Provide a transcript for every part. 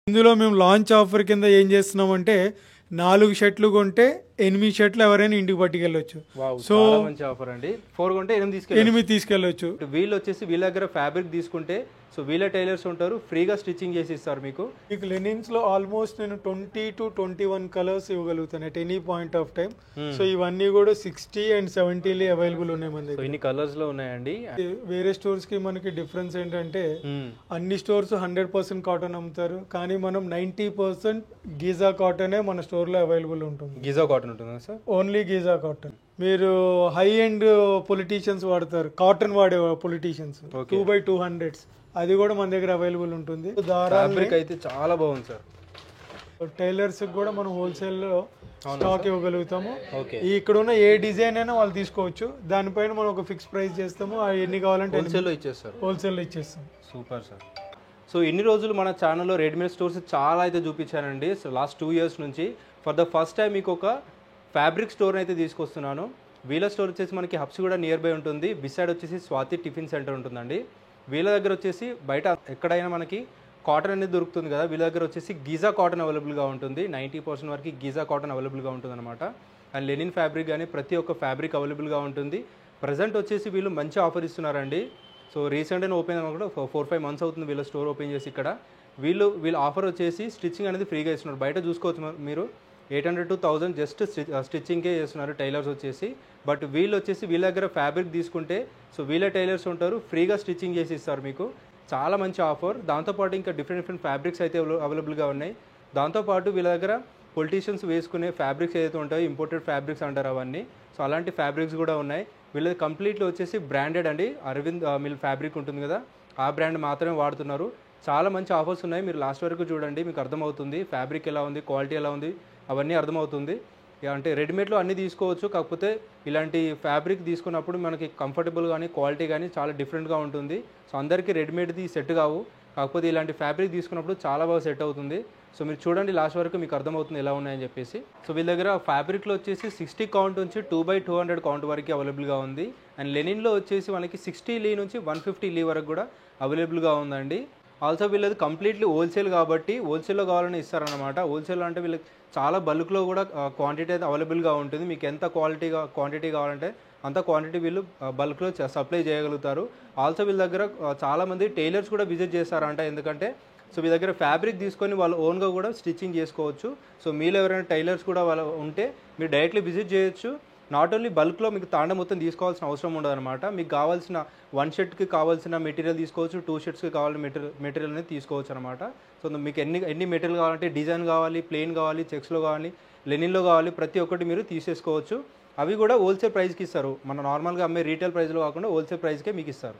ఇందులో మేము launch offer కింద ఏం చేస్తున్నామంటే 4 షర్ట్లు కొంటే 8 షర్ట్లు ఎవరైనా ఇంటికి పట్టుకెళ్ళొచ్చు. సో మంచి ఆఫర్ అండి. 4 కొంటే 8 తీసుకెళ్ళొచ్చు. వీళ్ళు వచ్చేసి వీళ్ళ దగ్గర ఫ్యాబ్రిక్ తీసుకుంటే సో వీళ్ళ టైలర్స్ ఉంటారు, ఫ్రీగా స్టిచ్చింగ్ చేసి ఇస్తారు మీకు. లెనిన్స్ లో ఆల్మోస్ట్ నేను 20 to 21 కలర్స్ ఇవ్వగలుగుతాను at any point of time. So ఇవన్నీ కూడా 60 and 70 అవైలబుల్ ఉన్నాయి మన దగ్గర. ఇన్ని కలర్స్ లో ఉన్నాయండి. వేరే స్టోర్స్ కి మనకి డిఫరెన్స్ ఏంటంటే అన్ని స్టోర్స్ 100% కాటన్ అమ్ముతారు, కానీ మనం 90% గీజా కాటనే మన స్టోర్ లో అవైలబుల్ ఉంటుంది. గీజా కాటన్ ఉంటుంది సార్, ఓన్లీ గీజా కాటన్. మీరు హై ఎండ్ పొలిటీషియన్స్ వాడతారు, కాటన్ వాడే పొలిటీషియన్స్ 2x200, అది కూడా మన దగ్గర అవైలబుల్ ఉంటుంది. ఫ్యాబ్రిక్ అయితే చాలా బాగుంది సార్. టైలర్స్ కూడా మనం హోల్సేల్ లో స్టాక్ ఇవ్వగలుగుతాము. ఇక్కడ ఉన్న ఏ డిజైన్ అయినా వాళ్ళు తీసుకోవచ్చు, దానిపైన మనం ఒక ఫిక్స్ ప్రైస్ చేస్తాము, ఎన్ని కావాలంటే హోల్సేల్ లో ఇచ్చేస్తాం. Super sir. సో ఇన్ని రోజులు మన ఛానల్లో రెడీమేడ్ స్టోర్స్ చాలా అయితే చూపించానండి. సో లాస్ట్ 2 years నుంచి ఫర్ ద ఫస్ట్ టైం మీకు ఒక ఫ్యాబ్రిక్ స్టోర్ అయితే తీసుకొస్తున్నాను. వీళ్ళ స్టోర్ వచ్చేసి మనకి హబ్స్ కూడా నియర్ బై ఉంటుంది. బిసైడ్ వచ్చేసి స్వాతి టిఫిన్ సెంటర్ ఉంటుందండి. వీళ్ళ దగ్గర వచ్చేసి బయట ఎక్కడైనా మనకి కాటన్ అనేది దొరుకుతుంది కదా, వీళ్ళ దగ్గర వచ్చేసి గీజా కాటన్ అవైలబుల్గా ఉంటుంది. 90% వరకు గీజా కాటన్ అవైలబుల్గా ఉంటుంది అనమాట. అండ్ లెనిన్ ఫ్యాబ్రిక్ కానీ ప్రతి ఒక్క ఫ్యాబ్రిక్ అవైలబుల్గా ఉంటుంది. ప్రజెంట్ వచ్చేసి వీళ్ళు మంచి ఆఫర్ ఇస్తున్నారండి. సో రీసెంట్గా ఓపెన్ కూడా 4-5 months అవుతుంది వీళ్ళ స్టోర్ ఓపెన్ చేసి. ఇక్కడ వీళ్ళ ఆఫర్ వచ్చేసి స్టిచ్చింగ్ అనేది ఫ్రీగా ఇస్తున్నారు. బయట చూసుకోవచ్చు మీరు 800 to 1000 జస్ట్ స్టిచ్చింగ్కే చేస్తున్నారు టైలర్స్ వచ్చేసి. బట్ వీళ్ళు వచ్చేసి వీళ్ళ దగ్గర ఫ్యాబ్రిక్ తీసుకుంటే సో వీళ్ళ టైలర్స్ ఉంటారు, ఫ్రీగా స్టిచ్చింగ్ చేసి ఇస్తారు మీకు. చాలా మంచి ఆఫర్. దాంతోపాటు ఇంకా డిఫరెంట్ ఫ్యాబ్రిక్స్ అయితే అవైలబుల్గా ఉన్నాయి. దాంతోపాటు వీళ్ళ దగ్గర పొలిటీషియన్స్ వేసుకునే ఫ్యాబ్రిక్స్ ఏదైతే ఉంటాయో ఇంపోర్టెడ్ ఫ్యాబ్రిక్స్ అంటారు అవన్నీ. సో అలాంటి ఫ్యాబ్రిక్స్ కూడా ఉన్నాయి. వీళ్ళది కంప్లీట్లీ వచ్చేసి బ్రాండెడ్ అండి. అరవింద్ మిల్ ఫ్యాబ్రిక్ ఉంటుంది కదా, ఆ బ్రాండ్ మాత్రమే వాడుతున్నారు. చాలా మంచి ఆఫర్స్ ఉన్నాయి. మీరు లాస్ట్ వరకు చూడండి, మీకు అర్థమవుతుంది ఫ్యాబ్రిక్ ఎలా ఉంది, క్వాలిటీ ఎలా ఉంది, అవన్నీ అర్థమవుతుంది. అంటే రెడీమేడ్లో అన్నీ తీసుకోవచ్చు, కాకపోతే ఇలాంటి ఫ్యాబ్రిక్ తీసుకున్నప్పుడు మనకి కంఫర్టబుల్ కానీ క్వాలిటీ కానీ చాలా డిఫరెంట్గా ఉంటుంది. సో అందరికీ రెడీమేడ్ది సెట్ కావు, కాకపోతే ఇలాంటి ఫ్యాబ్రిక్ తీసుకున్నప్పుడు చాలా బాగా సెట్ అవుతుంది. సో మీరు చూడండి లాస్ట్ వరకు మీకు అర్థమవుతుంది ఎలా ఉన్నాయని చెప్పేసి. సో వీళ్ళ దగ్గర ఫ్యాబ్రిక్లో వచ్చేసి 60 కౌంట్ నుంచి 2x200 కౌంట్ వరకు అవైలబుల్గా ఉంది. అండ్ లెనిన్లో వచ్చేసి మనకి 60 లీ నుంచి 150 లీ వరకు కూడా అవైలబుల్గా ఉందండి. ఆల్సో వీళ్ళది కంప్లీట్లీ హోల్సేల్ కాబట్టి హోల్సేల్లో కావాలని ఇస్తారనమాట. హోల్సేల్ అంటే వీళ్ళకి చాలా బల్క్లో కూడా క్వాంటిటీ అయితే అవైలబుల్గా ఉంటుంది. మీకు ఎంత క్వాంటిటీ కావాలంటే అంత క్వాంటిటీ వీళ్ళు బల్క్లో సప్లై చేయగలుగుతారు. ఆల్సో వీళ్ళ దగ్గర చాలామంది టైలర్స్ కూడా విజిట్ చేస్తారంట. ఎందుకంటే సో మీ దగ్గర ఫ్యాబ్రిక్ తీసుకొని వాళ్ళు ఓన్గా కూడా స్టిచ్చింగ్ చేసుకోవచ్చు. సో మీలో ఎవరైనా టైలర్స్ కూడా వాళ్ళు ఉంటే మీరు డైరెక్ట్లీ విజిట్ చేయొచ్చు. నాట్ ఓన్లీ బల్క్లో మీకు తాండ మొత్తం తీసుకోవాల్సిన అవసరం ఉండదు అనమాట. మీకు కావాల్సిన 1 షర్ట్కి కావాల్సిన మెటీరియల్ తీసుకోవచ్చు, 2 షర్ట్స్కి కావాల్సిన మెటీరియల్ అనేది తీసుకోవచ్చు అనమాట. సో మీకు ఎన్ని మెటీరియల్ కావాలంటే డిజైన్ కావాలి, ప్లెయిన్ కావాలి, చెక్స్లో కావాలి, లెనిన్లో కావాలి, ప్రతి ఒక్కటి మీరు తీసేసుకోవచ్చు. అవి కూడా హోల్సేల్ ప్రైస్కి ఇస్తారు. మన నార్మల్గా అమ్మే రీటైల్ ప్రైస్లో కాకుండా హోల్సేల్ ప్రైస్కే మీకు ఇస్తారు.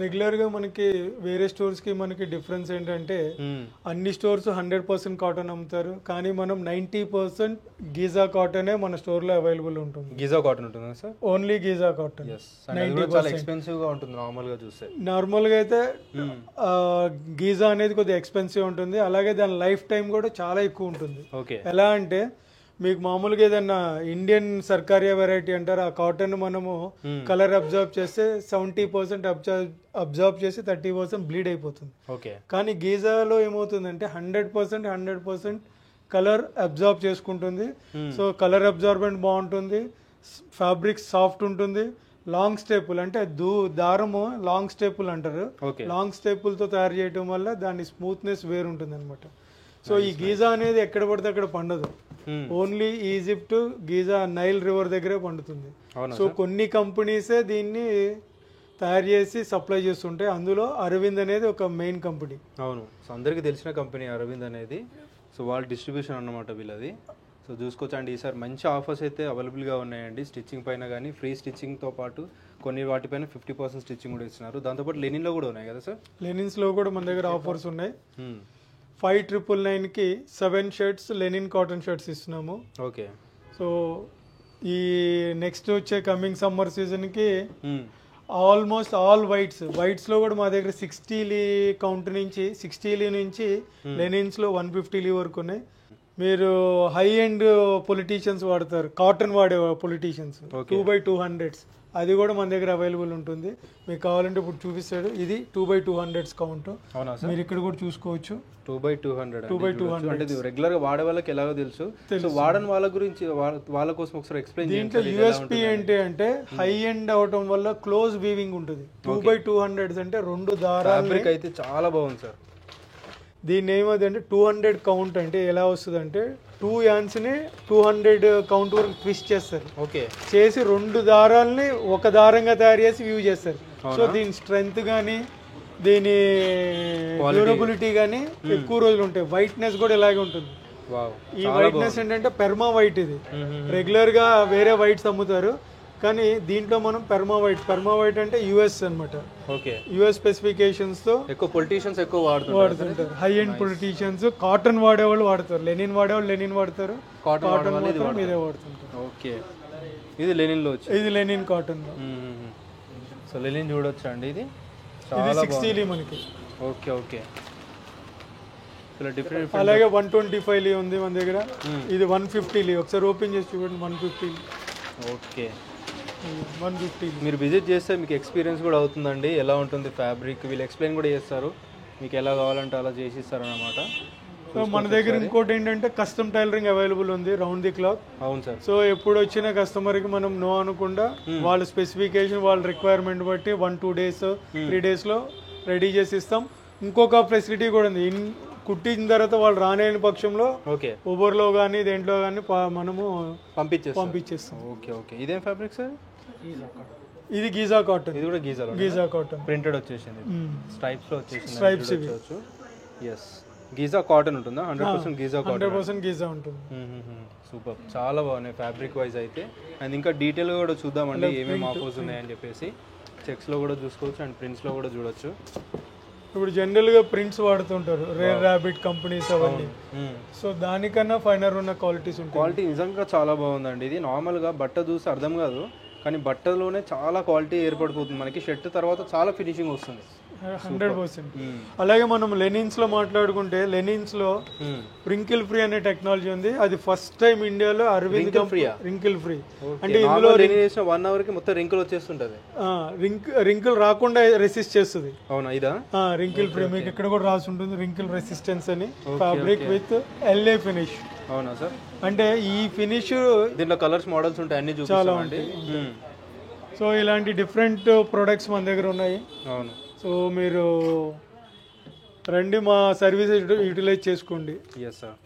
రెగ్యులర్గా మనకి వేరే స్టోర్స్కి మనకి డిఫరెన్స్ ఏంటంటే అన్ని స్టోర్స్ 100% కాటన్ అమ్ముతారు, కానీ మనం 90% గీజా కాటనే మన స్టోర్లో అవైలబుల్ ఉంటుంది. గీజా కాటన్ ఉంటుంది సార్, ఓన్లీ గీజా కాటన్. చాలా ఎక్స్పెన్సివ్గా ఉంటుంది నార్మల్గా చూస్తే. నార్మల్గా అయితే గీజా అనేది కొద్దిగా ఎక్స్పెన్సివ్ ఉంటుంది, అలాగే దాని లైఫ్ టైం కూడా చాలా ఎక్కువ ఉంటుంది. ఎలా అంటే మీకు మామూలుగా ఏదన్నా ఇండియన్ సర్కారియా వెరైటీ అంటారు, ఆ కాటన్ మనము కలర్ అబ్జర్వ్ చేస్తే 70% అబ్జర్వ్ చేసి 30% బ్లీడ్ అయిపోతుంది. కానీ గీజాలో ఏమవుతుందంటే 100% కలర్ అబ్జర్వ్ చేసుకుంటుంది. సో కలర్ అబ్జార్బెంట్ బాగుంటుంది, ఫ్యాబ్రిక్ సాఫ్ట్ ఉంటుంది, లాంగ్ స్టేపుల్ అంటే దారము లాంగ్ స్టేపుల్ అంటారు. లాంగ్ స్టేపుల్తో తయారు చేయడం వల్ల దాని స్మూత్నెస్ వేరుంటుంది అనమాట. సో ఈ గీజా అనేది ఎక్కడ పడితే అక్కడ పండదు, only Egypt Giza Nile river దగ్గరే పండుతుంది. సో కొన్ని కంపెనీసే దీన్ని తయారు చేసి సప్లై చేస్తుంటాయి, అందులో అరవింద్ అనేది ఒక మెయిన్ కంపెనీ. అవును, సో అందరికీ తెలిసిన కంపెనీ అరవింద్ అనేది. సో వాళ్ళ డిస్ట్రిబ్యూషన్ అన్నమాట వీళ్ళది. సో చూసుకోవచ్చండి, ఈసారి మంచి ఆఫర్స్ అయితే అవైలబుల్గా ఉన్నాయండి. స్టిచ్చింగ్ పైన కానీ ఫ్రీ స్టిచ్చింగ్తో పాటు కొన్ని వాటిపైన 50% స్టిచ్చింగ్ కూడా ఇస్తున్నారు. దాంతోపాటు లెనిన్లో కూడా ఉన్నాయి కదా సార్? లెనిన్స్లో కూడా మన దగ్గర ఆఫర్స్ ఉన్నాయి. 5,999కి 7 షర్ట్స్ లెనిన్ కాటన్ షర్ట్స్ ఇస్తున్నాము. ఓకే. సో ఈ నెక్స్ట్ వచ్చే కమింగ్ సమ్మర్ సీజన్కి ఆల్మోస్ట్ ఆల్ వైట్స్లో కూడా మా దగ్గర 60 కౌంట్ నుంచి 60 నుంచి లెనిన్స్లో 150 వరకు ఉన్నాయి. మీరు హై ఎండ్ పొలిటీషియన్స్ వాడతారు, కాటన్ వాడే పొలిటీషియన్స్ 2x200, అది కూడా మన దగ్గర అవైలబుల్ ఉంటుంది. మీకు కావాలంటే ఇప్పుడు చూపిస్తాడు. ఇది 2x200 కౌంట్. అవునా సార్? మీరు ఇక్కడ కూడా చూసుకోవచ్చు. 2x200 2x200 అంటే రెగ్యులర్ గా వాడే వాళ్ళకి ఎలాగో తెలుసు. సో వాడని వాళ్ళ గురించి వాళ్ళ కోసం ఒకసారి ఎక్స్ప్లెయిన్ దీంట్లో యూఎస్పీ ఏంటి అంటే హై ఎండ్ అవటం వల్ల క్లోజ్ వీవింగ్ ఉంటుంది. 2x200 అంటే 2 దారాలు. ఫ్యాబ్రిక్ అయితే చాలా బాగుంది సార్. దీన్ని ఏమది అంటే 200 కౌంట్ అంటే ఎలా వస్తుంది అంటే 2 yarns ని 200 కౌంట్ వరకు ట్విస్ట్ చేస్తారు. ఓకే. చేసి 2 దారాలని ఒక దారంగా తయారు చేసి వ్యూ చేస్తారు. సో దీని స్ట్రెంగ్త్ కానీ దీని డ్యూరబిలిటీ కానీ ఎక్కువ రోజులు ఉంటాయి. వైట్నెస్ కూడా ఇలాగే ఉంటుంది. ఈ వైట్నెస్ ఏంటంటే పెర్మా వైట్. ఇది రెగ్యులర్ గా వేరే వైట్స్ అమ్ముతారు, కానీ దీంట్లో మనం పెర్మా వైట్ అంటే యుఎస్ అన్నమాట. ఓకే. యుఎస్ స్పెసిఫికేషన్స్ తో ఎక్కువ పొలిటీషియన్స్ ఎక్కువ వాడుతుంటారు. High end politicians. కాటన్ వాడేవాళ్ళు వాడతారు, లెనిన్ వాడేవాళ్ళు లెనిన్ వాడతారు, కాటన్ మాత్రం మీరే వాడుతుంటారు. ఓకే. ఇది లెనిన్ లో వచ్చింది. ఇది లెనిన్ కాటన్ లో. సో లెనిన్ చూడొచ్చు అండి. ఇది ఇది 60 లీ మనకి. Okay okay. ఇలా డిఫరెంట్. అలాగే 125 లీ ఉంది మన దగ్గర. ఇది 150 లీ. ఒకసారి ఓపెన్ చేసి చూడండి. 150 లీ. ఓకే. 150 మీరు విజిట్ చేస్తే మీకు ఎక్స్పీరియన్స్ కూడా అవుతుందండి ఎలా ఉంటుంది ఫ్యాబ్రిక్. వీళ్ళు ఎక్స్ప్లెయిన్ కూడా చేస్తారు, మీకు ఎలా కావాలంటే అలా చేసి ఇస్తారు అన్నమాట. సో మన దగ్గర ఇంకోటి ఏంటంటే కస్టమ్ టైలరింగ్ అవైలబుల్ ఉంది రౌండ్ ది క్లాక్. అవును సార్. సో ఎప్పుడు వచ్చిన కస్టమర్కి మనం నో అనకుండా వాళ్ళ స్పెసిఫికేషన్ వాళ్ళ రిక్వైర్మెంట్ బట్టి 1-2 days 3 days లో రెడీ చేసి ఇస్తాం. ఇంకొక ఫెసిలిటీ కూడా ఉంది. కుట్టిన తర్వాత వాళ్ళు రాలేని పక్షంలో ఓకే ఊబర్లో కానీ దేంట్లో కానీ మనము పంపించేస్తాం. Okay okay. ఇదేం ఫ్యాబ్రిక్ సార్? ఇది గీజా కాటన్. ఇది కూడా గీజా కాటన్ ప్రింటెడ్ వచ్చేసింది. స్ట్రైప్స్ లో వచ్చేసింది. స్ట్రైప్స్ ఇవి. yes గీజా కాటన్ ఉంటుందా? 100% గీజా కాటన్. 100% గీజా ఉంటుంది. సూపర్. చాలా బాగున్నాయి ఫ్యాబ్రిక్ వైజ్ అయితే. అండ్ ఇంకా డీటెయిల్ కూడా చూద్దామండి ఏమేమి ఆఫర్స్ ఉన్నాయని చెప్పేసి. చెక్స్ లో కూడా చూసుకోవచ్చు అండ్ ప్రింట్స్ లో కూడా చూడొచ్చు. ఇప్పుడు జనరల్ గా ప్రింట్స్ వాడుతుంటారు, రేర్ ర్యాబిట్ కంపెనీస్ అవన్నీ. సో దానికన్నా ఫైనర్ ఉన్న క్వాలిటీస్ ఉంటాయి. క్వాలిటీ నిజంగా చాలా బాగుందండి. ఇది నార్మల్ గా బట్ట చూసి అర్థం కాదు, కానీ బట్టలోనే చాలా క్వాలిటీ ఏర్పడిపోతుంది మనకి. షర్ట్ తర్వాత చాలా ఫినిషింగ్ వస్తుంది. 100%. అలాగే మనం లెనిన్స్ లో మాట్లాడుకుంటే లెనిన్స్ లో రింకిల్ ఫ్రీ అనే టెక్నాలజీ ఉంది. అది ఫస్ట్ టైం ఇండియాలో అరవింద్ రింకిల్ ఫ్రీ. అంటే ఇందులో 1 hour కి మొత్తం రింకిల్ వచ్చేస్తుంటది. రింకిల్ రాకుండా రెసిస్ట్ చేస్తుంది. అవునా? ఇదా రింకిల్ ఫ్రీ. మీకు ఇక్కడ కూడా రాసి ఉంటుంది రింకిల్ రెసిస్టెన్స్ అని. Fabric with LA finish. అవునా సార్? అంటే ఈ ఫినిష్ దీంట్లో కలర్స్ మోడల్స్ ఉంటాయి, అన్ని చాలా ఉంటాయి. సో ఇలాంటి డిఫరెంట్ ప్రొడక్ట్స్ మన దగ్గర ఉన్నాయి. అవును. సో మీరు రండి, మా సర్వీస్ యూటిలైజ్ చేసుకోండి. Yes sir.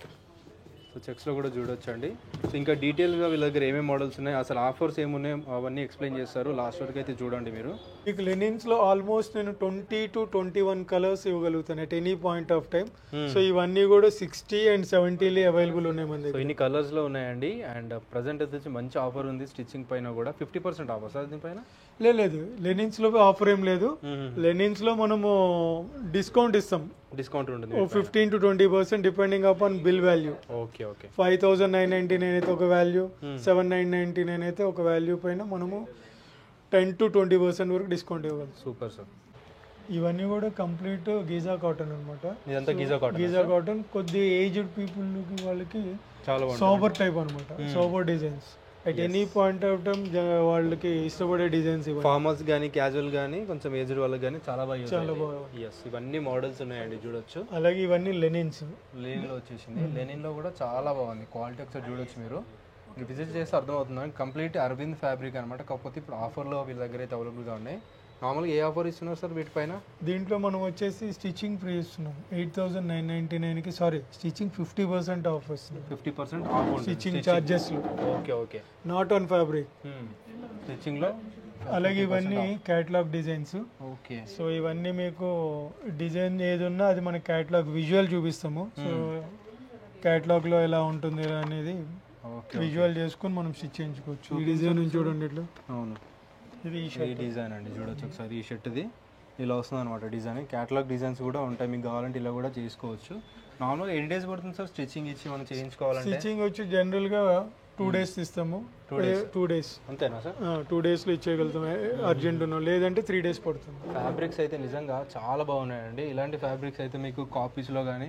సో చెక్స్లో కూడా చూడొచ్చు అండి. సో ఇంకా డీటెయిల్గా వీళ్ళ దగ్గర ఏమేమి మోడల్స్ ఉన్నాయి, అసలు ఆఫర్స్ ఏమున్నాయి అవన్నీ ఎక్స్ప్లెయిన్ చేస్తారు. లాస్ట్ వరకు అయితే చూడండి మీరు. మీకు లెనిన్స్లో ఆల్మోస్ట్ నేను 20 to 21 కలర్స్ ఇవ్వగలుగుతాను at any point of time. So ఇవన్నీ కూడా 60 and 70 అవైలబుల్ ఉన్నాయి మన దగ్గర. సో ఇన్ని కలర్స్లో ఉన్నాయండి. అండ్ ప్రజెంట్ అయితే మంచి ఆఫర్ ఉంది స్టిచ్చింగ్ పైన కూడా. 50% ఆఫర్ సార్ దీనిపైన? లేదు, లెనిన్స్లో ఆఫర్ ఏం లేదు. లెనిన్స్లో మనము డిస్కౌంట్ ఇస్తాం. డిస్కౌంట్ ఉంటుంది 15 to 20% depending upon bill value. Okay okay. 5,999 అయితే ఒక వాల్యూ, 7,999 అయితే ఒక వాల్యూ పైన మనము 10 to 20% వరకు డిస్కౌంట్ ఇవ్వాలి. Super sir. ఇవన్నీ కూడా కంప్లీట్ గీజా కాటన్ అనమాట. ఇదంతా గీజా కాటన్. గీజా కాటన్ కొద్ది ఏజ్డ్ పీపుల్ వాళ్ళకి చాలా సోబర్ టైప్ అనమాట. Sober designs at any point of time వాళ్ళకి ఇష్టపడే డిజైన్స్. ఫార్మల్స్ కానీ క్యాజువల్ కానీ కొంచెం ఏజ్డ్ వాళ్ళకి కానీ చాలా బాగా. ఎస్, ఇవన్నీ మోడల్స్ ఉన్నాయండి చూడొచ్చు. అలాగే ఇవన్నీ లెనిన్స్. లెనిన్లో వచ్చేసింది. లెనిన్లో కూడా చాలా బాగుంది క్వాలిటీ. ఒకసారి చూడొచ్చు మీరు. విజిట్ చేస్తే అర్థమవుతుంది. కంప్లీట్ అరవింద్ ఫ్యాబ్రిక్ అనమాట. కాకపోతే ఇప్పుడు ఆఫర్లో వీళ్ళ దగ్గర అయితే అవైలబుల్గా ఉన్నాయి. నార్మల్గా ఏ ఆఫర్ ఇస్తున్నారు సార్ వీటిపైన? దీంట్లో మనం వచ్చేసి స్టిచ్చింగ్ ఫ్రీ ఇస్తున్నాం. 8,999కి సారీ స్టిచ్చింగ్ 50% ఆఫ్ ఇస్తున్నాం. 50% ఆఫ్ స్టిచ్చింగ్ చార్జెస్లో. Okay okay. Not on fabric, స్టిచ్చింగ్లో. అలాగే ఇవన్నీ క్యాటలాగ్ డిజైన్స్. ఓకే. సో ఇవన్నీ మీకు డిజైన్ ఏది ఉన్నా అది మన క్యాటలాగ్ విజువల్ చూపిస్తాము. సో క్యాటలాగ్లో ఎలా ఉంటుంది అనేది విజువల్ చేసుకొని మనం స్టిచ్ చేయించుకోవచ్చు. ఈ డిజైన్ చూడండి ఇట్లా. అవును, ఇది ఈ డిజైన్ అండి చూడొచ్చు ఒకసారి. ఈ షర్ట్ది ఇలా వస్తుంది అనమాట డిజైన్. క్యాటలాగ్ డిజైన్స్ కూడా ఉంటాయి, మీకు కావాలంటే ఇలా కూడా చేసుకోవచ్చు. నార్మల్గా ఎన్ని డేస్ పడుతుంది సార్ స్టిచ్చింగ్ ఇచ్చి మనం చేయించుకోవాలంటే? స్టిచ్చింగ్ వచ్చి జనరల్గా 2 days ఇస్తాము. 2 days అంతేనా సార్? 2 daysలో ఇచ్చేయగలుగుతాం అర్జెంట్ ఉన్నా, లేదంటే 3 days పడుతుంది. ఫ్యాబ్రిక్స్ అయితే నిజంగా చాలా బాగున్నాయండి. ఇలాంటి ఫ్యాబ్రిక్స్ అయితే మీకు కాపీస్లో కానీ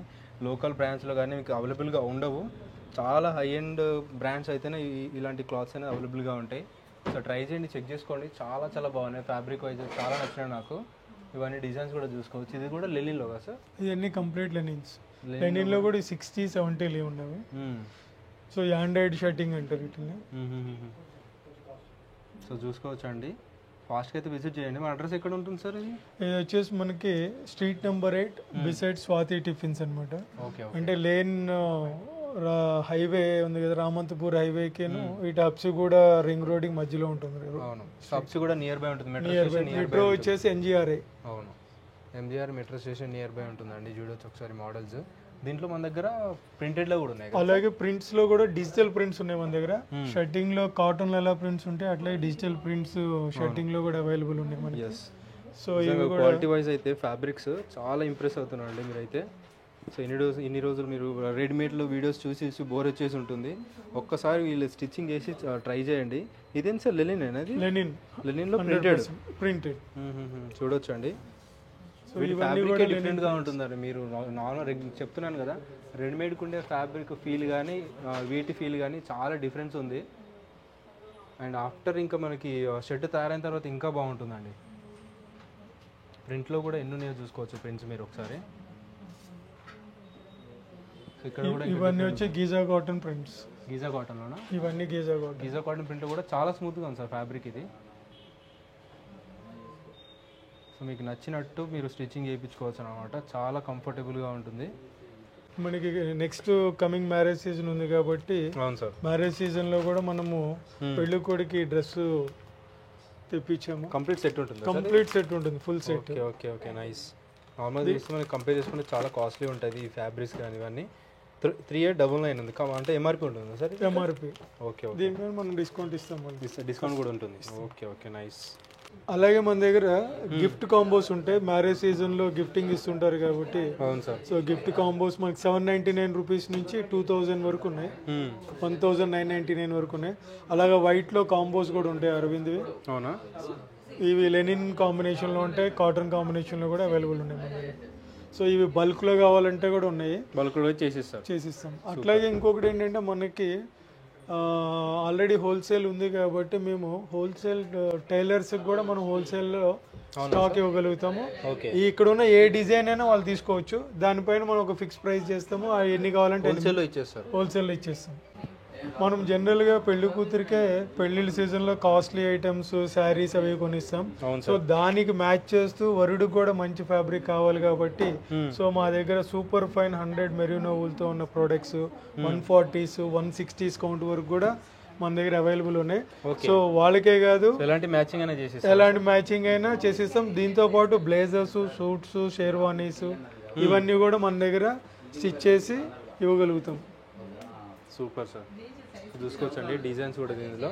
లోకల్ బ్రాండ్స్లో కానీ మీకు అవైలబుల్గా ఉండవు. చాలా హై ఎండ్ బ్రాండ్స్ అయితేనే ఇలాంటి క్లాత్స్ అనేవి అవైలబుల్గా ఉంటాయి. సో ట్రై చేయండి, చెక్ చేసుకోండి, చాలా చాలా బాగున్నాయి. ఫ్యాబ్రిక్ వైజ్ చాలా నచ్చినాయి నాకు. ఇవన్నీ డిజైన్స్ కూడా చూసుకోవచ్చు. ఇది కూడా లెనిన్లో కదా సార్? ఇవన్నీ కంప్లీట్ లెనిన్స్. లెనిన్లో కూడా 60-70 లేవు ఉన్నవి. సో యాండ్రాయిడ్ షర్టింగ్ అంటారు వీటిని. సో చూసుకోవచ్చు అండి, ఫాస్ట్గా అయితే విజిట్ చేయండి. మన అడ్రస్ ఎక్కడ ఉంటుంది సార్? ఇది వచ్చేసి మనకి street number 8 beside Swathi tiffins అనమాట. ఓకే. అంటే లేన్ హైవే ఉంది కదా, రామంతపూర్ హైవేకేను ఇటు అప్సి కూడా రింగ్ రోడ్ మధ్యలో ఉంటుంది. అవును, అప్సి కూడా నియర్ బై ఉంటుంది. మెట్రో వచ్చేసి ఎన్జిఆర్ఏ. అవును, MGR metro station near by ఉంటుందండి. చూడొచ్చు ఒకసారి మోడల్స్. దీంట్లో మన దగ్గర ప్రింటెడ్ లో కూడా ఉన్నాయి, అలాగే ప్రింట్స్ లో కూడా డిజిటల్ ప్రింట్స్ ఉన్నాయి మన దగ్గర. షర్టింగ్ లో కాటన్ లో ఎలా ప్రింట్స్ ఉంటాయి అట్లాగే డిజిటల్ ప్రింట్స్ షర్టింగ్ లో కూడా అవైలబుల్ ఉన్నాయి మనకి. సో ఇవి కూడా క్వాలిటీ వైజ్ అయితే ఫ్యాబ్రిక్స్ చాలా ఇంప్రెస్ అవుతున్నారండి మీరైతే. సో ఇన్ని రోజులు మీరు రెడీమేడ్లో వీడియోస్ చూసి బోర్ వచ్చేసి ఉంటుంది. ఒక్కసారి వీళ్ళు స్టిచ్చింగ్ చేసి ట్రై చేయండి. ఇదేం సార్ లెనిన్ అనేది? లెనిన్లో ప్రింటెడ్ చూడొచ్చు అండి. డిఫరెంట్గా ఉంటుందండి. మీరు నార్మల్ చెప్తున్నాను కదా, రెడీమేడ్కి ఉండే ఫ్యాబ్రిక్ ఫీల్ కానీ వీటి ఫీల్ కానీ చాలా డిఫరెన్స్ ఉంది. అండ్ ఆఫ్టర్ ఇంకా మనకి షర్ట్ తయారైన తర్వాత ఇంకా బాగుంటుందండి. ప్రింట్లో కూడా ఎన్ని ఉన్నాయో చూసుకోవచ్చు ప్రింట్స్ మీరు ఒకసారి. ఇక్కడ కూడా ఇవన్నీ వచ్చి గీజా కాటన్ ప్రింట్స్. గీజా కాటన్లోనా? ఇవన్నీ గీజా కాటన్ ప్రింట్ కూడా చాలా స్మూత్గా ఉంది సార్ ఫ్యాబ్రిక్ ఇది. సో మీకు నచ్చినట్టు మీరు స్టిచ్చింగ్ చేయించుకోవచ్చు అనమాట. చాలా కంఫర్టబుల్గా ఉంటుంది. మనకి నెక్స్ట్ కమింగ్ మ్యారేజ్ సీజన్ ఉంది కాబట్టి అవును సార్, మ్యారేజ్ సీజన్లో కూడా మనము పెళ్లి కొడుకి డ్రెస్ తెప్పించాము. కంప్లీట్ సెట్ ఉంటుంది. కంప్లీట్ సెట్ ఉంటుంది, full set. Okay okay nice. నార్మల్గా చూస్తే మనకి కంపేర్ చేసుకుంటే చాలా కాస్ట్లీ ఉంటుంది ఈ ఫ్యాబ్రిక్స్ కానీ ఇవన్నీ. 3899 ఉంది అంటే ఎంఆర్పి ఉంటుంది సార్? ఎంఆర్పి. ఓకే. దీనిపైన మనం డిస్కౌంట్ ఇస్తాం. డిస్కౌంట్ కూడా ఉంటుంది. Okay nice. అలాగే మన దగ్గర గిఫ్ట్ కాంబోస్ ఉంటాయి. మ్యారేజ్ సీజన్ లో గిఫ్టింగ్ ఇస్తుంటారు కాబట్టి. అవును సార్. సో గిఫ్ట్ కాంబోస్ మనకి 799 రూపీస్ నుంచి 2000 వరకు ఉన్నాయి. 1999 వరకు ఉన్నాయి. అలాగే వైట్ లో కాంబోస్ కూడా ఉంటాయి అరవింద్వి. అవునా? ఇవి లెనిన్ కాంబినేషన్ లో ఉంటాయి, కాటన్ కాంబినేషన్ లో కూడా అవైలబుల్ ఉన్నాయి మన దగ్గర. సో ఇవి బల్క్ లో కావాలంటే కూడా ఉన్నాయి, బల్క్ లో చేసిస్తాం. అట్లాగే ఇంకొకటి ఏంటంటే మనకి ఆల్రెడీ హోల్సేల్ ఉంది కాబట్టి మేము హోల్సేల్ టైలర్స్ కూడా మనం హోల్సేల్లో స్టాక్ ఇవ్వగలుగుతాము. ఇక్కడ ఉన్న ఏ డిజైన్ అయినా వాళ్ళు తీసుకోవచ్చు. దానిపైన మనం ఒక ఫిక్స్ ప్రైస్ చేస్తాము. ఎన్ని కావాలంటే హోల్సేల్లో ఇచ్చేస్తాం. మనం జనరల్గా పెళ్లి కూతురికే పెళ్లిళ్ళ సీజన్లో కాస్ట్లీ ఐటమ్స్, శారీస్ అవి కొనిస్తాం. సో దానికి మ్యాచ్ చేస్తూ వరుడికి కూడా మంచి ఫ్యాబ్రిక్ కావాలి కాబట్టి సో మా దగ్గర సూపర్ ఫైన్ 100 మెరీనోవుల్తో ఉన్న ప్రొడక్ట్స్ 140s 160s కౌంట్ వరకు కూడా మన దగ్గర అవైలబుల్ ఉన్నాయి. సో వాళ్ళకే కాదు, ఎలాంటి మ్యాచింగ్ అయినా చేసిస్తాం. దీంతో పాటు బ్లేజర్స్, సూట్స్, షేర్వానీస్ ఇవన్నీ కూడా మన దగ్గర స్టిచ్ చేసి ఇవ్వగలుగుతాం. Super sir. చూసుకోవచ్చండి డిజైన్స్ కూడా దీనిలో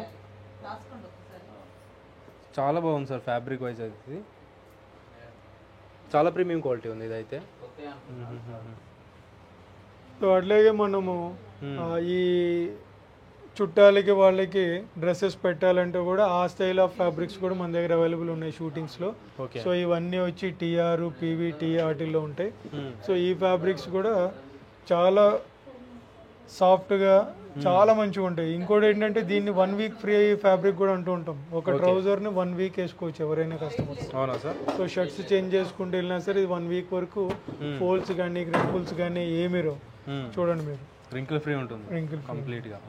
చాలా బాగుంది సార్. ఫ్యాబ్రిక్ వైజ్ అయితే చాలా ప్రీమియం క్వాలిటీ ఉంది ఇదైతే. సో అట్లాగే మనము ఈ చుట్టాలకి వాళ్ళకి డ్రెస్సెస్ పెట్టాలంటే కూడా ఆ స్టైల్ ఆఫ్ ఫ్యాబ్రిక్స్ కూడా మన దగ్గర అవైలబుల్ ఉన్నాయి షూటింగ్స్లో. సో ఇవన్నీ వచ్చి టీఆర్, పీవీటీ వాటిల్లో ఉంటాయి. సో ఈ ఫ్యాబ్రిక్స్ కూడా చాలా సాఫ్ట్గా చాలా మంచిగా ఉంటాయి. ఇంకోటి ఏంటంటే దీన్ని 1 వీక్ ఫ్రీ ఫ్యాబ్రిక్ కూడా అంటూ ఉంటాం. ఒక ట్రౌజర్ని 1 వీక్ వేసుకోవచ్చు ఎవరైనా కస్టమర్స్. అవునా సార్? సో షర్ట్స్ చేంజ్ చేసుకుంటూ వెళ్ళినా సరే ఇది 1 వీక్ వరకు ఫోల్డ్స్ కానీ రింకిల్స్ కానీ ఏమీ రావు. చూడండి మీరు, రింకిల్ ఫ్రీ ఉంటుంది, రింకిల్ కంప్లీట్గా.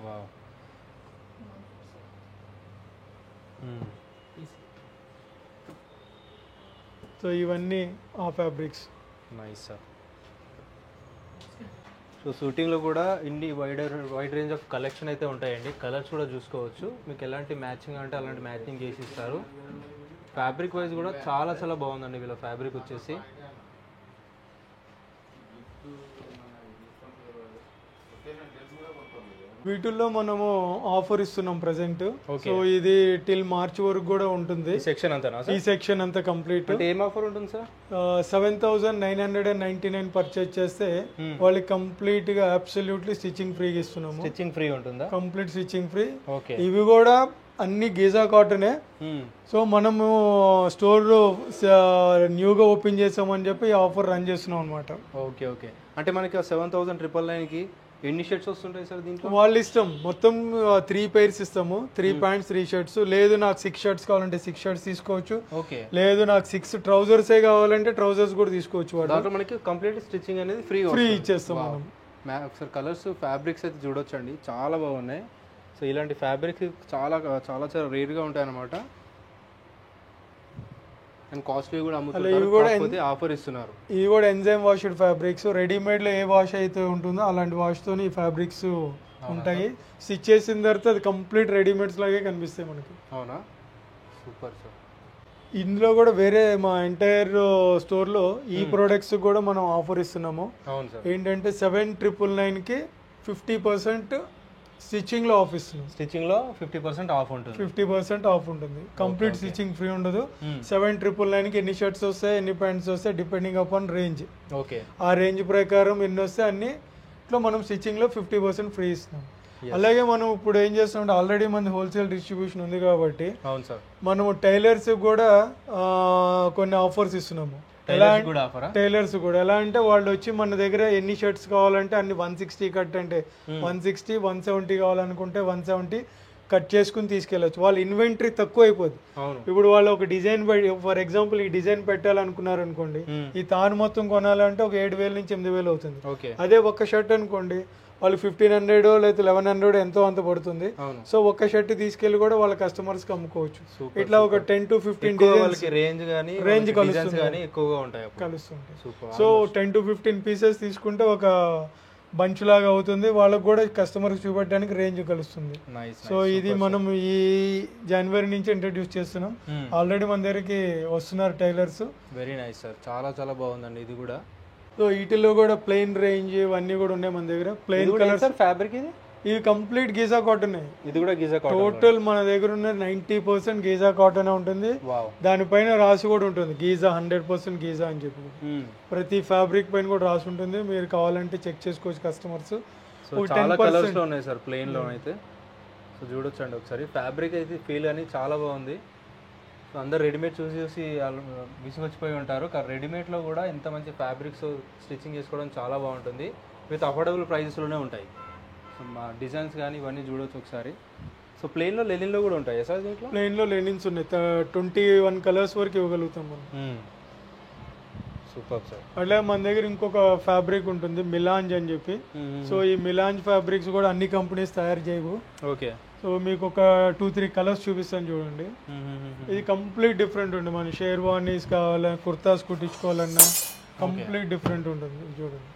సో ఇవన్నీ ఆ ఫ్యాబ్రిక్స్. Nice sir. సో షూటింగ్లో కూడా ఇన్ని వైడ్ రేంజ్ ఆఫ్ కలెక్షన్ అయితే ఉంటాయండి. కలర్స్ కూడా చూసుకోవచ్చు. మీకు ఎలాంటి మ్యాచింగ్ అంటే అలాంటి మ్యాచింగ్ చేసి ఇస్తారు. ఫ్యాబ్రిక్ వైజ్ కూడా చాలా చాలా బాగుందండి వీళ్ళ ఫ్యాబ్రిక్ వచ్చేసి. వీటిల్లో మనము ఆఫర్ ఇస్తున్నాం ప్రెసెంట్. సో ఇది టిల్ మార్చ్ వరకు కూడా ఉంటుంది. ఈ సెక్షన్ అంతా కంప్లీట్. ఏం ఆఫర్ ఉంటుంది సార్? 7,999 పర్చేజ్ చేస్తే వాళ్ళకి కంప్లీట్ గా అబ్సల్యూట్లీ స్టిచ్చింగ్ ఫ్రీగా ఇస్తున్నాము. స్టిచ్చింగ్ ఫ్రీ ఉంటుందా? Complete stitching free. ఇవి కూడా అన్ని గీజా కాటనే. సో మనము స్టోర్ న్యూగా ఓపెన్ చేసామని చెప్పి ఆఫర్ రన్ చేస్తున్నాం అనమాట. ఓకే. అంటే మనకి 7,999కి ఎన్ని షర్ట్స్ వస్తుంటాయి సార్ దీంట్లో? వాళ్ళ ఇష్టం. మొత్తం 3 pairs ఇస్తాము, 3 ప్యాంట్స్ 3 షర్ట్స్. లేదు నాకు 6 షర్ట్స్ కావాలంటే 6 షర్ట్స్ తీసుకోవచ్చు. ఓకే. లేదు నాకు 6 ట్రౌజర్సే కావాలంటే ట్రౌజర్స్ కూడా తీసుకోవచ్చు. దాంట్లో మనకి కంప్లీట్ స్టిచ్చింగ్ అనేది ఫ్రీ ఇచ్చేస్తాం మనం. ఒకసారి కలర్స్ ఫ్యాబ్రిక్స్ అయితే చూడొచ్చండి, చాలా బాగున్నాయి. సో ఇలాంటి ఫ్యాబ్రిక్స్ చాలా చాలా చాలా రేర్గా ఉంటాయి అన్నమాట. అండ్ కాస్ట్లీ కూడా అమ్ముతున్నారు, కాకపోతే ఆఫర్ ఇస్తున్నారు. ఇవి కూడా ఎంజైమ్ వాష్డ్ ఫ్యాబ్రిక్స్. రెడీమేడ్లో ఏ వాష్ అయితే ఉంటుందో అలాంటి వాష్తో ఈ ఫ్యాబ్రిక్స్ ఉంటాయి. స్టిచ్ చేసిన తర్వాత అది కంప్లీట్ రెడీమేడ్స్ లాగే కనిపిస్తాయి మనకి. అవునా, సూపర్ సార్. ఇందులో కూడా వేరే మా ఎంటైర్ స్టోర్లో ఈ ప్రొడక్ట్స్ కూడా మనం ఆఫర్ ఇస్తున్నాము. అవును సార్. ఏంటంటే 7,999కి 50% స్టిచ్చింగ్లో ఆఫ్ ఇస్తున్నాం. స్టిచ్చింగ్లో 50% ఆఫ్ ఉంటుంది. 50% ఆఫ్ ఉంటుంది. కంప్లీట్ స్టిచ్చింగ్ ఫ్రీ ఉండదు. 7,999కి ఎన్ని షర్ట్స్ వస్తాయి, ఎన్ని ప్యాంట్స్ వస్తాయి, డిపెండింగ్ అపాన్ రేంజ్. ఓకే. ఆ రేంజ్ ప్రకారం ఎన్ని వస్తాయి అన్నిట్లో మనం స్టిచ్చింగ్లో 50% ఫ్రీ ఇస్తున్నాం. అలాగే మనం ఇప్పుడు ఏం చేస్తున్నాం, ఆల్రెడీ మన హోల్సేల్ డిస్ట్రిబ్యూషన్ ఉంది కాబట్టి అవును సార్, మనము టైలర్స్ కూడా కొన్ని ఆఫర్స్ ఇస్తున్నాము. టైలర్స్ కూడా ఎలా అంటే వాళ్ళు వచ్చి మన దగ్గర ఎన్ని షర్ట్స్ కావాలంటే అన్ని 160 కట్ అంటే 160, 170 కావాలనుకుంటే 170 కట్ చేసుకుని తీసుకెళ్ళచ్చు. వాళ్ళ ఇన్వెంటరీ తక్కువ అయిపోద్ది. ఇప్పుడు వాళ్ళు ఒక డిజైన్, ఫర్ ఎగ్జాంపుల్ ఈ డిజైన్ పెట్టాలనుకున్నారు అనుకోండి, ఈ తాను మొత్తం కొనాలంటే ఒక 7,000 నుంచి 8,000 అవుతుంది. అదే ఒక్క షర్ట్ అనుకోండి వాళ్ళు 1,500 లేదా 1,100 ఎంతో అంత పడుతుంది. సో ఒక్క షర్ట్ తీసుకెళ్లి కూడా వాళ్ళ కస్టమర్స్ కి అమ్ముకోవచ్చు. ఇట్లా ఒక 10 to 15 రేంజ్ కలుస్తుంది. సో 10 to 15 పీసెస్ తీసుకుంటే ఒక బంచ్ లాగా అవుతుంది. వాళ్ళకి కూడా కస్టమర్కి చూపెట్టడానికి రేంజ్ కలుస్తుంది. సో ఇది మనం ఈ జనవరి నుంచి ఇంట్రడ్యూస్ చేస్తున్నాం. ఆల్రెడీ మన దగ్గరికి వస్తున్నారు టైలర్స్. వెరీ నైస్ సార్, చాలా చాలా బాగుందండి ఇది కూడా. సో వీటిలో కూడా ప్లెయిన్ రేంజ్ ఇవన్నీ కూడా ఉన్నాయి మన దగ్గర. ప్లెయిన్ కలర్స్ ఫ్యాబ్రిక్ ఇది కంప్లీట్ గీజా కాటన్. ఇది కూడా గీజా కాటన్. టోటల్ మన దగ్గర ఉన్న 90% గీజా కాటన్ ఉంటుంది. దానిపైన రాసి కూడా ఉంటుంది గీజా, 100% గీజా అని చెప్పి. ప్రతి ఫ్యాబ్రిక్ పైన కూడా రాసి ఉంటుంది. మీరు కావాలంటే చెక్ చేసుకోవచ్చు కస్టమర్స్. చాలా కలర్స్ లో ఉన్నాయి సార్ ప్లెయిన్ లో అయితే. సో చూడొచ్చండి ఒకసారి, ఫ్యాబ్రిక్ అయితే ఫీల్ అని చాలా బాగుంది. సో అందరు రెడీమేడ్ చూసి చూసి విసిగొచ్చిపోయి ఉంటారు. రెడీమేడ్లో కూడా ఇంత మంచి ఫ్యాబ్రిక్స్ స్టిచ్చింగ్ చేసుకోవడం చాలా బాగుంటుంది. విత్ అఫోర్డబుల్ ప్రైజెస్లోనే ఉంటాయి. సో మా డిజైన్స్ కానీ ఇవన్నీ చూడవచ్చు ఒకసారి. సో ప్లెయిన్లో లెనిన్లో కూడా ఉంటాయి సార్ దీంట్లో? ప్లెయిన్లో లెనిన్స్ ఉన్నాయి. 21 కలర్స్ వరకు ఇవ్వగలుగుతాం మనం. Super sir. అట్లా మన దగ్గర ఇంకొక ఫ్యాబ్రిక్ ఉంటుంది మిలాంజ్ అని చెప్పి. సో ఈ మిలాంజ్ ఫ్యాబ్రిక్స్ కూడా అన్ని కంపెనీస్ తయారు చేయవు. ఓకే. సో మీకు ఒక 2-3 కలర్స్ చూపిస్తాను చూడండి. ఇది కంప్లీట్ డిఫరెంట్ ఉంటుంది. మన షేర్వానీస్ కావాలన్నా, కుర్తాస్ కుట్టించుకోవాలన్నా కంప్లీట్ డిఫరెంట్ ఉంటుంది. చూడండి,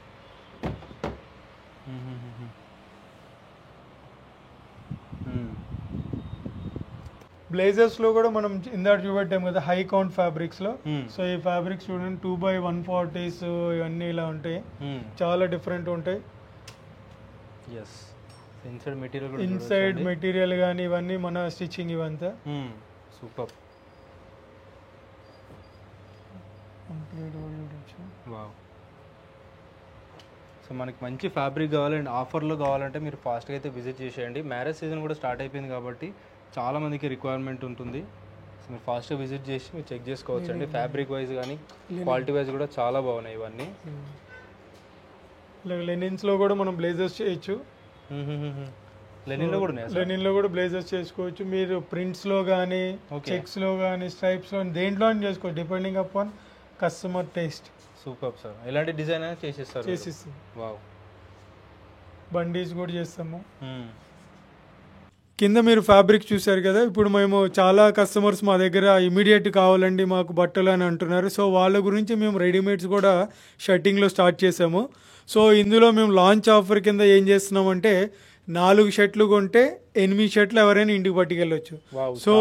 బ్లేజర్స్ లో కూడా మనం ఇందాక చూపెట్టాం కదా హై కౌంట్ ఫ్యాబ్రిక్స్ లో. సో ఈ ఫ్యాబ్రిక్స్ చూడండి 2x140s ఇవన్నీ ఇలా ఉంటాయి. చాలా డిఫరెంట్ ఉంటాయి. ఇన్సైడ్ మెటీరియల్ కానీ ఇవన్నీ మన స్టిచ్చింగ్ ఇవంతా. సూపర్. సో మనకి మంచి ఫ్యాబ్రిక్ కావాలంటే, ఆఫర్లో కావాలంటే మీరు ఫాస్ట్గా అయితే విజిట్ చేసేయండి. మ్యారేజ్ సీజన్ కూడా స్టార్ట్ అయిపోయింది కాబట్టి చాలా మందికి రిక్వైర్మెంట్ ఉంటుంది. సో మీరు ఫాస్ట్గా విజిట్ చేసి మీరు చెక్ చేసుకోవచ్చు అండి. ఫ్యాబ్రిక్ వైజ్ కానీ క్వాలిటీ వైజ్ కూడా చాలా బాగున్నాయి ఇవన్నీ. లెనిన్స్లో కూడా మనం బ్లేజర్స్ చేయొచ్చు. లెనిన్లో కూడా బ్లేజర్స్ చేసుకోవచ్చు. మీరు ప్రింట్స్లో కానీ, చెక్స్లో కానీ, స్ట్రైప్స్లో దేంట్లో చేసుకోవచ్చు, depending upon customer taste. Super sir. ఎలాంటి డిజైన్ అయినా చేసిస్తాం. వావ్. బండీస్ కూడా చేస్తాము. కింద మీరు ఫ్యాబ్రిక్ చూసారు కదా. ఇప్పుడు మేము చాలా కస్టమర్స్ మా దగ్గర ఇమీడియట్ కావాలండి మాకు బట్టలు అని అంటున్నారు. సో వాళ్ళ గురించి మేము రెడీమేడ్స్ కూడా షర్టింగ్లో స్టార్ట్ చేసాము. సో ఇందులో మేము లాంచ్ ఆఫర్ కింద ఏం చేస్తున్నామంటే 4 షర్ట్లు కొంటే 8 షర్ట్లు ఎవరైనా ఇంటికి పట్టుకెళ్ళొచ్చు. సో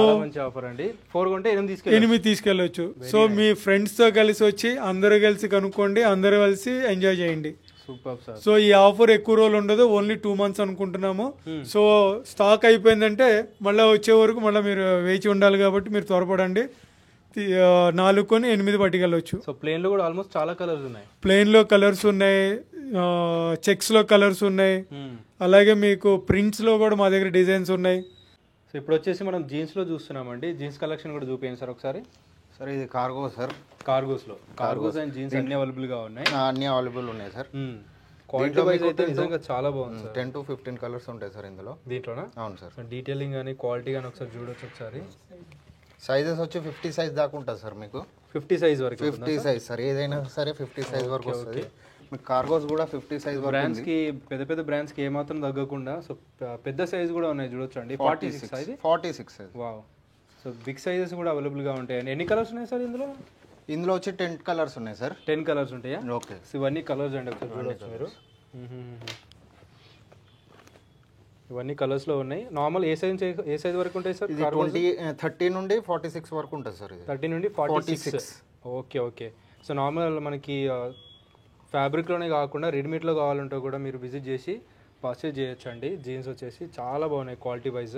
8 తీసుకెళ్ళొచ్చు. సో మీ ఫ్రెండ్స్తో కలిసి వచ్చి అందరూ కలిసి కనుక్కోండి, అందరూ కలిసి ఎంజాయ్ చేయండి. సో ఈ ఆఫర్ ఎక్కువ రోజులు ఉండదు, ఓన్లీ 2 months అనుకుంటున్నాము. సో స్టాక్ అయిపోయిందంటే మళ్ళీ వచ్చే వరకు మళ్ళీ మీరు వేచి ఉండాలి కాబట్టి మీరు త్వరపడండి. 4 కొని 8 పట్టుకెళ్ళొచ్చు. సో ప్లెయిన్లో కూడా ఆల్మోస్ట్ చాలా కలర్స్ ఉన్నాయి. ప్లెయిన్లో కలర్స్ ఉన్నాయి, చెక్స్లో కలర్స్ ఉన్నాయి, అలాగే మీకు ప్రింట్స్లో కూడా మా దగ్గర డిజైన్స్ ఉన్నాయి. సో ఇప్పుడు వచ్చేసి మనం జీన్స్లో చూస్తున్నామండి. జీన్స్ కలెక్షన్ కూడా చూపించండి సార్ ఒకసారి. సార్ ఇది cargo sir. Cargos and jeans అన్ని అవైలబుల్గా ఉన్నాయి. అన్ని అవైలబుల్ ఉన్నాయి సార్. క్వాలిటీ వైజ్ అయితే నిజంగా చాలా బాగుంది సార్. 10 to 15 కలర్స్ ఉంటాయి సార్ ఇందులో. దీంట్లోనా? అవును సార్. డీటెయిలింగ్ కానీ క్వాలిటీ కానీ ఒకసారి చూడొచ్చు ఒకసారి. సైజెస్ వచ్చి 50 సైజ్ దాకా ఉంటుంది సార్ మీకు. 50 సైజ్ వరకు. 50 సైజ్ సార్, ఏదైనా సరే 50 సైజ్ వరకు వస్తుంది. మీకు కార్గోస్ కూడా 50 సైజ్ వరకు. బ్రాండ్స్ కి పెద్ద పెద్ద బ్రాండ్స్ కి ఏమాత్రం తగ్గకుండా సో పెద్ద సైజ్ కూడా ఉన్నాయి చూడొచ్చు అండి. 46 size. 46 size. Wow. So big sizes కూడా అవైలబుల్ గా ఉంటాయి. ఎన్ని కలర్స్ ఉన్నాయి సార్ ఇందులో? ఇందులో వచ్చి 10 కలర్స్ ఉన్నాయి సార్. 10 కలర్స్ ఉంటాయా? ఓకే. సో ఇవన్నీ కలర్స్ అండి, ఒకసారి చూడొచ్చు మీరు. ఇవన్నీ కలర్స్ లో ఉన్నాయి. నార్మల్ ఏ సైజ్ వరకు ఉంటాయి సార్? ఇది 30 నుండి 46 వరకు ఉంటుంది సార్. ఇది 30 నుండి 46. Okay okay. సో నార్మల్ మనకి ఫ్యాబ్రిక్లోనే కాకుండా రెడీమేడ్లో కావాలంటే కూడా మీరు విజిట్ చేసి పర్చేజ్ చేయొచ్చు అండి. జీన్స్ వచ్చేసి చాలా బాగున్నాయి quality wise.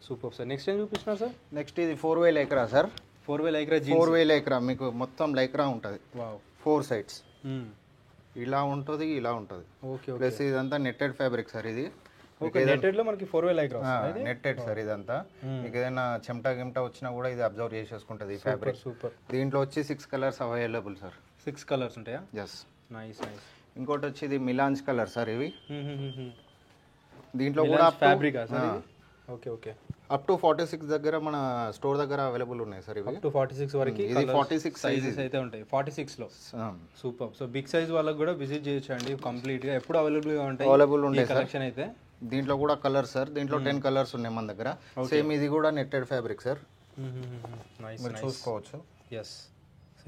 Super sir. Next ఏం చూపిస్తున్నారు సార్? నెక్స్ట్ ఇది 4-way Lycra sir. 4-way Lycra jeans. 4-way Lycra మీకు మొత్తం లైక్రా ఉంటుంది. వావ్. 4 సైడ్స్ ఇలా ఉంటుంది, ఇలా ఉంటుంది. Okay okay. ప్లస్ ఇదంతా నెట్టెడ్ ఫ్యాబ్రిక్ సార్. ఇది ఓకే. నెట్టెడ్ లో మనకి 4-way లైక్రా వస్తుంది. నెట్టెడ్ సార్ ఇదంతా. మీకు ఏదైనా చెమటా గిమటా వచ్చినా కూడా ఇది అబ్జర్వ్ చేసేసుకుంటుంది ఈ ఫ్యాబ్రిక్. సూపర్. దీంట్లో వచ్చి 6 కలర్స్ అవైలబుల్ సార్. 6 కలర్స్ ఉంటాయా? ఎస్. Nice nice. ఇంకోటి వచ్చి ఇది మిలాన్స్ కలర్ సార్. ఇవి దీంట్లో కూడా fabric sir. Okay okay. Up to 46 దగ్గర మన స్టోర్ దగ్గర అవైలబుల్ ఉన్నాయి సార్. ఇవి అప్ టు 46 వరకు ఇది 46 సైజెస్ అయితే ఉంటాయి 46 లో. సూపర్. సో బిగ్ సైజ్ వాళ్ళకి కూడా విజిట్ చేయొచ్చు అండి. కంప్లీట్ గా ఎప్పుడు అవైలబుల్ గా ఉంటాయి. అవైలబుల్ ఉంటాయి కలెక్షన్ అయితే. దీంట్లో కూడా కలర్స్ సార్. దీంట్లో 10 కలర్స్ ఉన్నాయి మన దగ్గర. సేమ్ ఇది కూడా నెట్టెడ్ ఫ్యాబ్రిక్ సార్. నైస్ మీరు చూసుకోవచ్చు. ఎస్.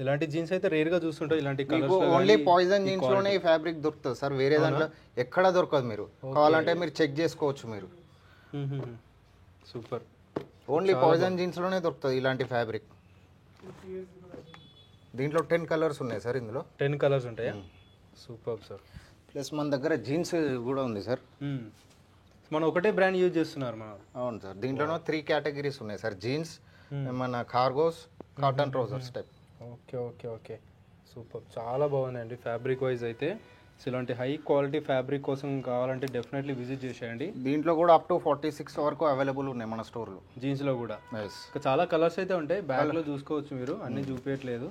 ఇలాంటి జీన్స్ అయితే రేర్ గా చూస్తుంటాం. ఇలాంటి కలర్స్ ఓన్లీ పాయిజన్ జీన్స్ లోనే ఈ ఫ్యాబ్రిక్ దొరుకుతుంది సార్. వేరే దాంట్లో ఎక్కడ దొరకదు. మీరు కావాలంటే మీరు చెక్ చేసుకోవచ్చు మీరు. సూపర్. ఓన్లీ పాయిజన్ జీన్స్ లోనే దొరుకుతుంది ఇలాంటి ఫ్యాబ్రిక్. దీంట్లో 10 కలర్స్ ఉన్నాయి సార్. ఇందులో 10 కలర్స్ ఉంటాయా? Super sir. ప్లస్ మన దగ్గర జీన్స్ కూడా ఉంది సార్. మనం ఒకటే బ్రాండ్ యూజ్ చేస్తున్నారు మనం. అవును సార్. దీంట్లోనో 3 కేటగిరీస్ ఉన్నాయి సార్. జీన్స్, మన cargos, cotton trousers type. Okay okay okay. Super. చాలా బాగుందండి ఫ్యాబ్రిక్ వైజ్ అయితే. సో ఇలాంటి హై క్వాలిటీ ఫ్యాబ్రిక్ కోసం కావాలంటే డెఫినెట్లీ విజిట్ చేసేయండి. దీంట్లో కూడా అప్ టు 46 వరకు అవైలబుల్ ఉన్నాయి మన స్టోర్లో. జీన్స్లో కూడా చాలా కలర్స్ అయితే ఉంటాయి. బ్యాగ్లో చూసుకోవచ్చు మీరు, అన్నీ చూపించట్లేదు.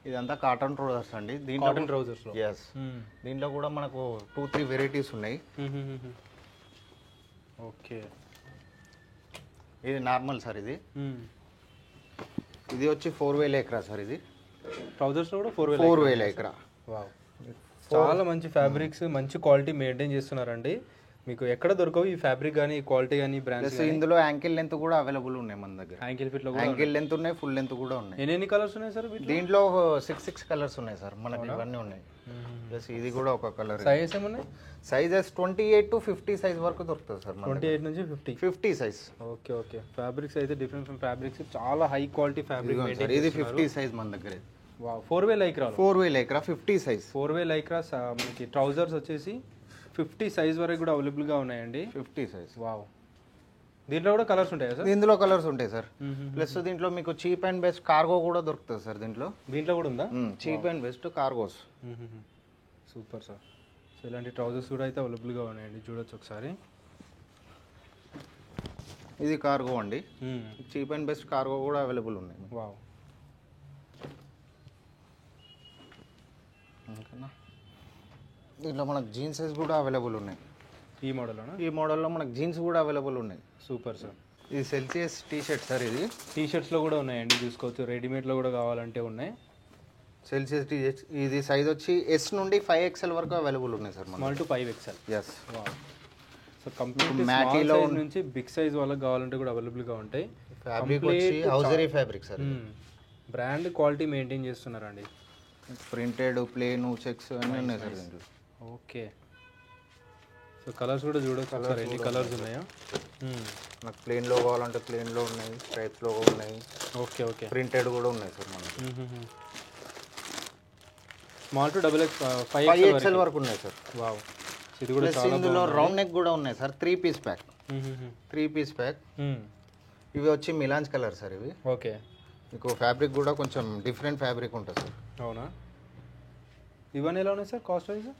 ఇదంతా కాటన్ ట్రౌజర్స్ అండి. దీంట్లో కాటన్ ట్రౌజర్స్లో ఎస్. దీంట్లో కూడా మనకు 2-3 వెరైటీస్ ఉన్నాయి. ఓకే. ఇది నార్మల్ సార్. ఇది వచ్చి 4-way లైక్రా సార్. ఇది ట్రౌజర్స్లో కూడా 4-way లైక్రా. వావ్. చాలా మంచి ఫ్యాబ్రిక్స్, మంచి క్వాలిటీ మెయింటైన్ చేస్తున్నారండి. మీకు ఎక్కడ దొరకవు ఈ ఫ్యాబ్రిక్ కానీ క్వాలిటీ కానీ బ్రాండ్స్. ఇందులో యాంకిల్ లెంత్ కూడా అవైలబుల్ ఉన్నాయి మన దగ్గర. యాంకిల్ ఫిట్ లో యాంకిల్ లెంత్ ఉన్నాయి, ఫుల్ లెంత్ కూడా ఉన్నాయి. ఎన్ని కలర్స్ ఉన్నాయి సార్ దీంట్లో? 6 కలర్స్ ఉన్నాయి సార్ మనకి. ఇవన్నీ ఉన్నాయి. ప్లస్ ఇది కూడా ఒక కలర్. సైజెస్ ఏమున్నాయి? సైజెస్ 28 to 50 సైజ్ వరకు దొరుకుతుంది సార్. 28 నుంచి 50 సైజ్. Okay okay. ఫ్యాబ్రిక్స్ అయితే డిఫరెంట్ ఫ్యాబ్రిక్స్, చాలా హై క్వాలిటీ ఫ్యాబ్రిక్. ఇది 50 సైజ్ మన దగ్గర. Wow. 4-way Lycra. 4-way Lycra 50 size. 4-way Lycra మనకి ట్రౌజర్స్ వచ్చేసి 50 సైజ్ వరకు కూడా అవైలబుల్ గా ఉన్నాయండి. 50 సైజ్. వావ్. దీంట్లో కూడా కలర్స్ ఉంటాయా సార్? దీంట్లో కలర్స్ ఉంటాయి సార్. ప్లస్ దీంట్లో మీకు చీప్ అండ్ బెస్ట్ కార్గో కూడా దొరుకుతుంది సార్. దీంట్లో కూడా ఉందా? Cheap and best cargos. Super sir. So ఇలాంటి ట్రౌజర్స్ కూడా అయితే అవైలబుల్ గా ఉన్నాయండి, చూడొచ్చు ఒకసారి. ఇది కార్గో అండి. చీప్ అండ్ బెస్ట్ కార్గో కూడా అవైలబుల్ ఉన్నాయి. వావ్. దీంట్లో మనకు జీన్సెస్ కూడా అవైలబుల్ ఉన్నాయి. ఈ మోడల్లోనా? ఈ మోడల్లో మనకు జీన్స్ కూడా అవైలబుల్ ఉన్నాయి. Super sir. ఇది సెల్సియస్ టీ షర్ట్ సార్. ఇది టీ షర్ట్స్లో కూడా ఉన్నాయండి, చూసుకోవచ్చు. రెడీమేడ్లో కూడా కావాలంటే ఉన్నాయి. Celsius T shirts. ఇది సైజ్ వచ్చి S నుండి 5XL వరకు అవైలబుల్ ఉన్నాయి sir. Small to 5XL. Yes. So complete small size నుంచి బిగ్ సైజ్ వాళ్ళకి కావాలంటే కూడా అవైలబుల్గా ఉంటాయి. ఫ్యాబ్రిక్ వచ్చి hosiery fabric sir. Brand quality maintain చేస్తున్నారండి. ప్రింటెడ్, ప్లేన్, చెక్స్ అన్నీ ఉన్నాయి సార్ దీంట్లో. ఓకే. సో కలర్స్ కూడా చూడొచ్చు సార్, ఎన్ని కలర్స్ ఉన్నాయా. నాకు ప్లేన్లో కావాలంటే ప్లేన్లో ఉన్నాయి, స్ట్రైప్స్లో ఉన్నాయి. Okay okay. ప్రింటెడ్ కూడా ఉన్నాయి సార్ మనకి. స్మాల్ టు 5XL వరకు ఉన్నాయి సార్. వావ్. ఇది కూడా చాలా ఇందులో రౌండ్ నెక్ కూడా ఉన్నాయి sir. 3 piece pack. 3 piece pack. ఇవి వచ్చి మిలాన్స్ కలర్ సార్. ఇవి ఓకే. మీకు ఫ్యాబ్రిక్ కూడా కొంచెం డిఫరెంట్ ఫ్యాబ్రిక్ ఉంటుంది సార్. అవునా? ఇవన్నీ ఎలా ఉన్నాయి సార్ కాస్ట్ వైజ్?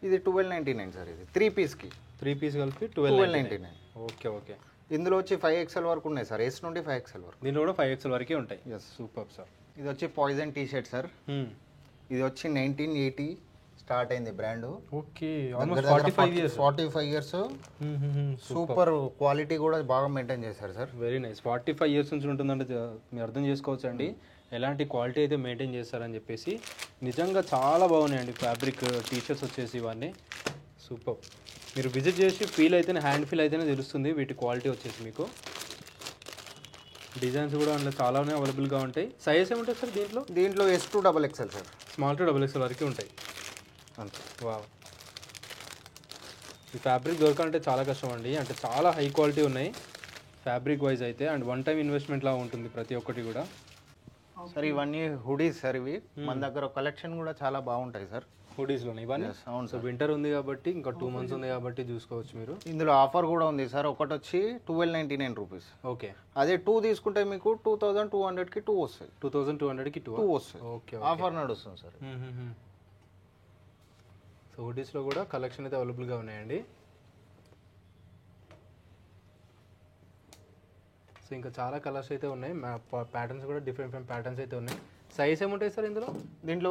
ఇది 1299 సార్. ఇది 3 పీస్కి. 3 పీస్ కలిపి 1299. Okay okay. ఇందులో వచ్చి 5XL వరకు ఉన్నాయి సార్. S నుండి 5XL వరకు. దీనిలో కూడా 5XL వరకే ఉంటాయి. ఎస్. Super sir. ఇది వచ్చి పాయిజన్ టీ షర్ట్ సార్. ఇది వచ్చి 1980 స్టార్ట్ అయింది brand. Okay, almost 45 years. 45 years. Super quality కూడా బాగా మెయింటైన్ చేశారు సార్. Very nice. 45 ఇయర్స్ నుంచి ఉంటుందంటే మీరు అర్థం చేసుకోవచ్చు అండి ఎలాంటి క్వాలిటీ అయితే మెయింటైన్ చేస్తారని చెప్పేసి. నిజంగా చాలా బాగున్నాయండి ఫ్యాబ్రిక్ టీషర్ట్స్ వచ్చేసి ఇవన్నీ సూపర్. మీరు విజిట్ చేసి ఫీల్ అయితేనే, హ్యాండ్ ఫీల్ అయితేనే తెలుస్తుంది వీటి క్వాలిటీ వచ్చేసి మీకు. డిజైన్స్ కూడా అందులో చాలానే అవైలబుల్గా ఉంటాయి. సైజ్ ఏముంటాయి సార్ దీంట్లో? దీంట్లో S to XXL sir. Small to XXL వరకు ఉంటాయి. అంతే. వావ్, ఈ ఫ్యాబ్రిక్ దొరకాలంటే చాలా కష్టం అండి. అంటే చాలా హై క్వాలిటీ ఉన్నాయి ఫ్యాబ్రిక్ వైజ్ అయితే. అండ్ వన్ టైం ఇన్వెస్ట్మెంట్ లా ఉంటుంది ప్రతి ఒక్కటి కూడా. సార్ ఇవన్నీ హుడీస్ సార్. ఇవి మన దగ్గర కలెక్షన్ కూడా చాలా బాగుంటాయి సార్. హుడీస్లోనే ఇవన్నీ. అవును సో వింటర్ ఉంది కాబట్టి, ఇంకా 2 months ఉంది కాబట్టి చూసుకోవచ్చు మీరు. ఇందులో ఆఫర్ కూడా ఉంది సార్. ఒకటి వచ్చి 1299 రూపీస్. ఓకే, అదే 2 తీసుకుంటే మీకు 2200కి 2 వస్తాయి. 2200కి 2 వస్తాయి. ఓకే, ఆఫర్ నడుస్తుంది సార్. సో హుడీస్లో కూడా కలెక్షన్ అయితే అవైలబుల్గా ఉన్నాయండి. సో ఇంకా చాలా కలర్స్ అయితే ఉన్నాయి. ప్యాటర్న్స్ కూడా డిఫరెంట్ ప్యాటర్న్స్ అయితే ఉన్నాయి. సైజ్ ఏముంటాయి సార్ ఇందులో? దీంట్లో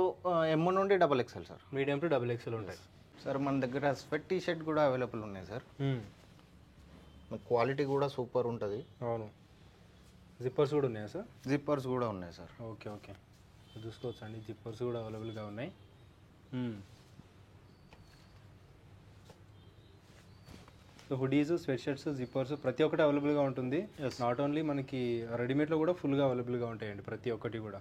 M నుండి XXL sir. Medium to XXL ఉంటాయి సార్. మన దగ్గర స్వెట్ టీ షర్ట్ కూడా అవైలబుల్ ఉన్నాయి సార్. క్వాలిటీ కూడా సూపర్ ఉంటుంది. అవును. జిప్పర్స్ కూడా ఉన్నాయా సార్? జిప్పర్స్ కూడా ఉన్నాయి సార్. ఓకే ఓకే, చూసుకోవచ్చు అండి. జిప్పర్స్ కూడా అవైలబుల్గా ఉన్నాయి. So hoodies, sweat shirts, zippers ప్రతి ఒక్కటి అవైలబుల్గా ఉంటుంది. నాట్ ఓన్లీ మనకి రెడీమేడ్లో కూడా ఫుల్గా అవైలబుల్గా ఉంటాయండి ప్రతి ఒక్కటి కూడా.